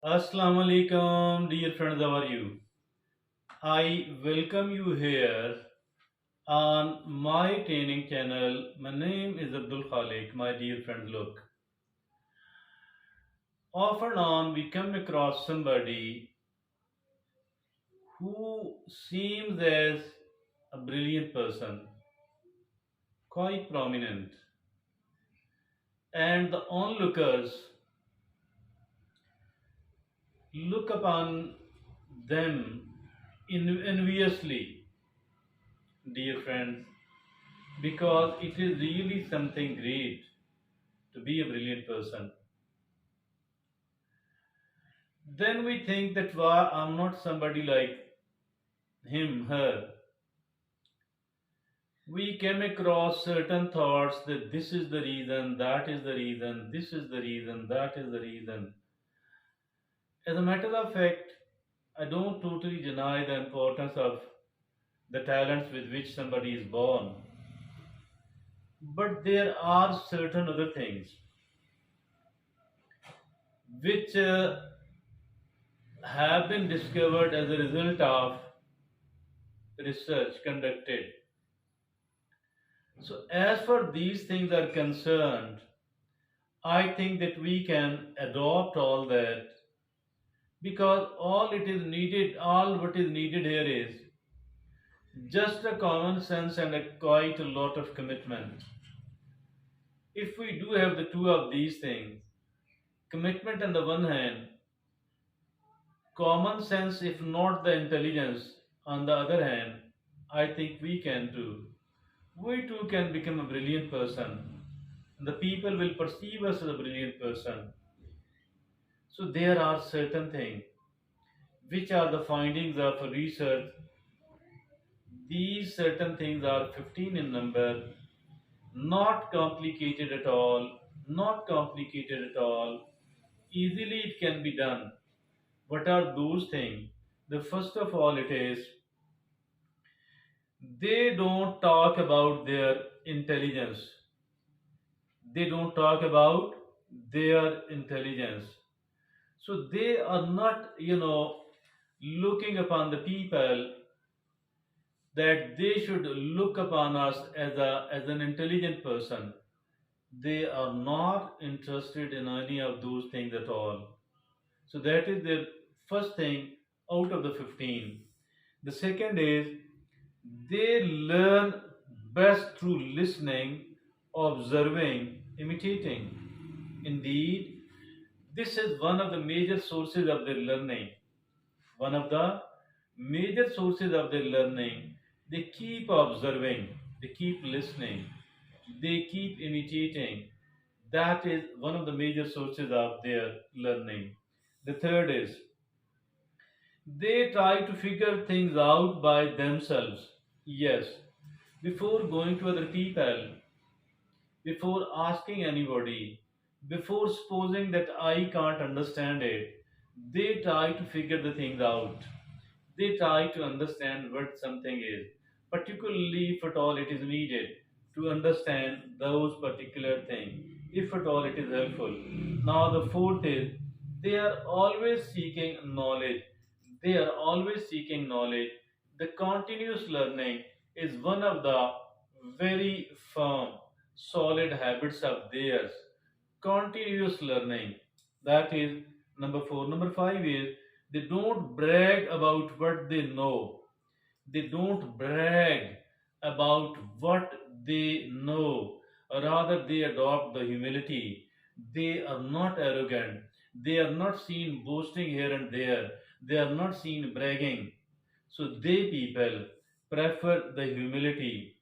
Assalamu alaikum, dear friends. How are you? I welcome you here on my training channel. My name is Abdul Khalik, my dear friends. Look, off and on we come across somebody who seems as a brilliant person, quite prominent, and the onlookers look upon them enviously, dear friends, because it is really something great to be a brilliant person. Then we think that why I'm not somebody like him, her. We came across certain thoughts that this is the reason, that is the reason, this is the reason, that is the reason. As a matter of fact, I don't totally deny the importance of the talents with which somebody is born. But there are certain other things which have been discovered as a result of research conducted. So, as far these things are concerned, I think that we can adopt all that because all what is needed here is just a common sense and a quite a lot of commitment. If we do have the two of these things, commitment on the one hand, common sense, if not the intelligence, on the other hand, I think we can too. We too can become a brilliant person. And the people will perceive us as a brilliant person. So there are certain things which are the findings of research. These certain things are 15 in number, not complicated at all, not complicated at all. Easily it can be done. What are those things? The first of all it is they don't talk about their intelligence. They don't talk about their intelligence. So they are not, looking upon the people that they should look upon us as an intelligent person. They are not interested in any of those things at all. So that is the first thing out of the 15. The second is they learn best through listening, observing, imitating. Indeed, this is one of the major sources of their learning. One of the major sources of their learning. They keep observing, they keep listening, they keep imitating. That is one of the major sources of their learning. The third is they try to figure things out by themselves. Yes, before going to other people, before asking anybody, before supposing that I can't understand it, they try to figure the things out. They try to understand what something is, particularly if at all it is needed to understand those particular things, if at all it is helpful. Now, the fourth is they are always seeking knowledge. They are always seeking knowledge. The continuous learning is one of the very firm, solid habits of theirs. Continuous learning. That is number four. Number five is they don't brag about what they know. They don't brag about what they know. Rather, they adopt the humility. They are not arrogant. They are not seen boasting here and there. They are not seen bragging. So, they people prefer the humility,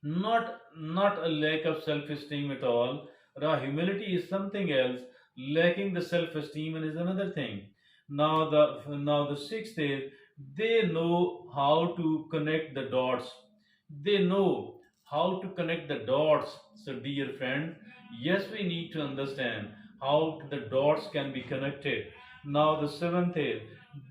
not a lack of self-esteem at all. Humility is something else. Lacking the self-esteem is another thing. Now the sixth is they know how to connect the dots. They know how to connect the dots. So, dear friend, yes, we need to understand how the dots can be connected. Now, the seventh is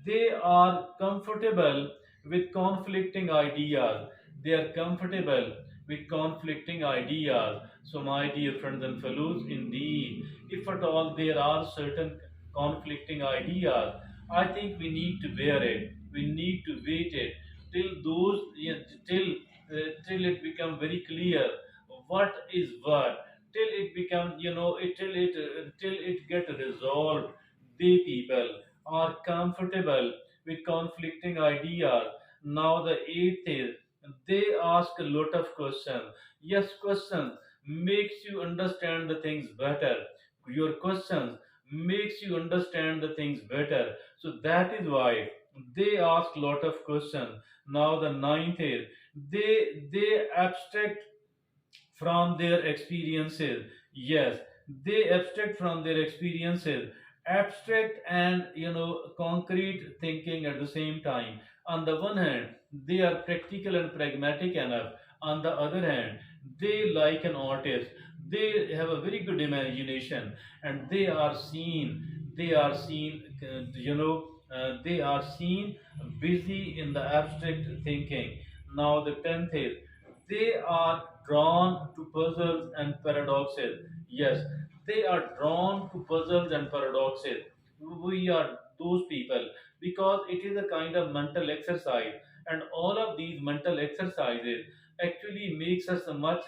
they are comfortable with conflicting ideas. They are comfortable with conflicting ideas. So, my dear friends and fellows, indeed, if at all there are certain conflicting ideas, I think we need to bear it. We need to wait it till those yeah, till till it become very clear what is what, till it become till it get resolved. They people are comfortable with conflicting ideas. Now the eighth is they ask a lot of questions. Yes, questions makes you understand the things better. Your questions makes you understand the things better. So that is why they ask lot of questions. Now the ninth is they abstract from their experiences. Yes, they abstract from their experiences. Abstract and concrete thinking at the same time. On the one hand, they are practical and pragmatic enough. On the other hand, they like an artist. They have a very good imagination, and they are seen busy in the abstract thinking. Now the tenth is they are drawn to puzzles and paradoxes. Yes, they are drawn to puzzles and paradoxes. We are those people because it is a kind of mental exercise, and all of these mental exercises actually makes us a much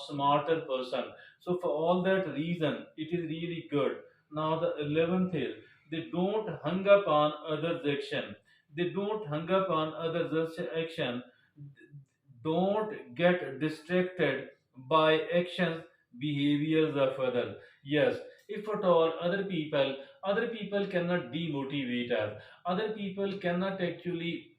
smarter person. So for all that reason, it is really good. Now the 11th is they don't hung up on others' action. They don't hung up on others' action. Don't get distracted by actions, behaviors of others. Yes, if at all other people cannot demotivate us. Other people cannot actually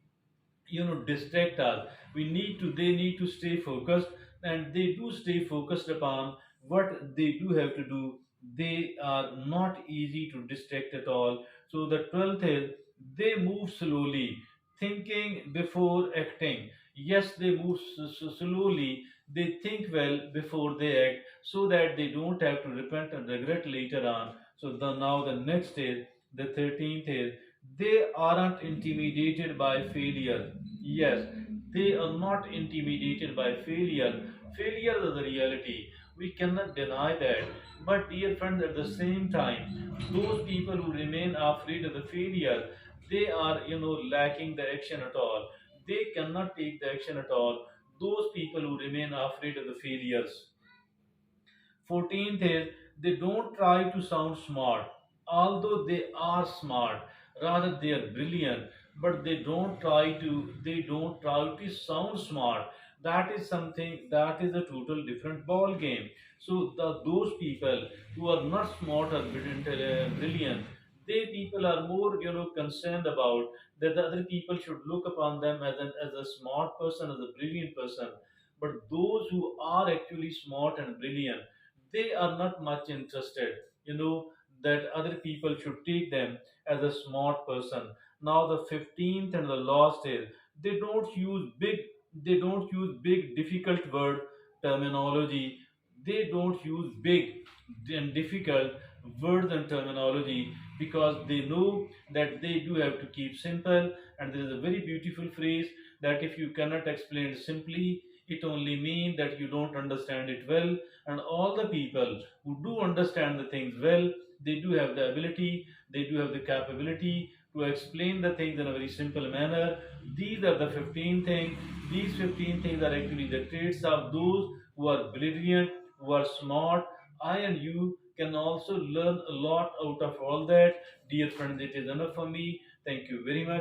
distract us. They need to stay focused, and they do stay focused upon what they do have to do. They are not easy to distract at all. So the 12th is they move slowly, thinking before acting. Yes, they move slowly. They think well before they act, so that they don't have to repent and regret later on. So now the next is the 13th is they aren't intimidated by failure. Yes, they are not intimidated by failure. Failure is a reality. We cannot deny that. But, dear friends, at the same time, those people who remain afraid of the failure, they are, lacking the action at all. They cannot take the action at all. Those people who remain afraid of the failures. 14th is they don't try to sound smart, although they are smart. Rather, they are brilliant, but they don't try to sound smart. That is something that is a total different ball game. So those people who are not smart or brilliant, they people are more concerned about that the other people should look upon them as a smart person, as a brilliant person. But those who are actually smart and brilliant, they are not much interested, that other people should take them as a smart person. Now the 15th and the last is they don't use big they don't use big difficult word terminology. They don't use big and difficult words and terminology, because they know that they do have to keep simple. And there is a very beautiful phrase that if you cannot explain it simply, it only means that you don't understand it well. And all the people who do understand the things well, they do have the ability, they do have the capability to explain the things in a very simple manner. These are the 15 things. These 15 things are actually the traits of those who are brilliant, who are smart. I and you can also learn a lot out of all that. Dear friends, it is enough for me. Thank you very much.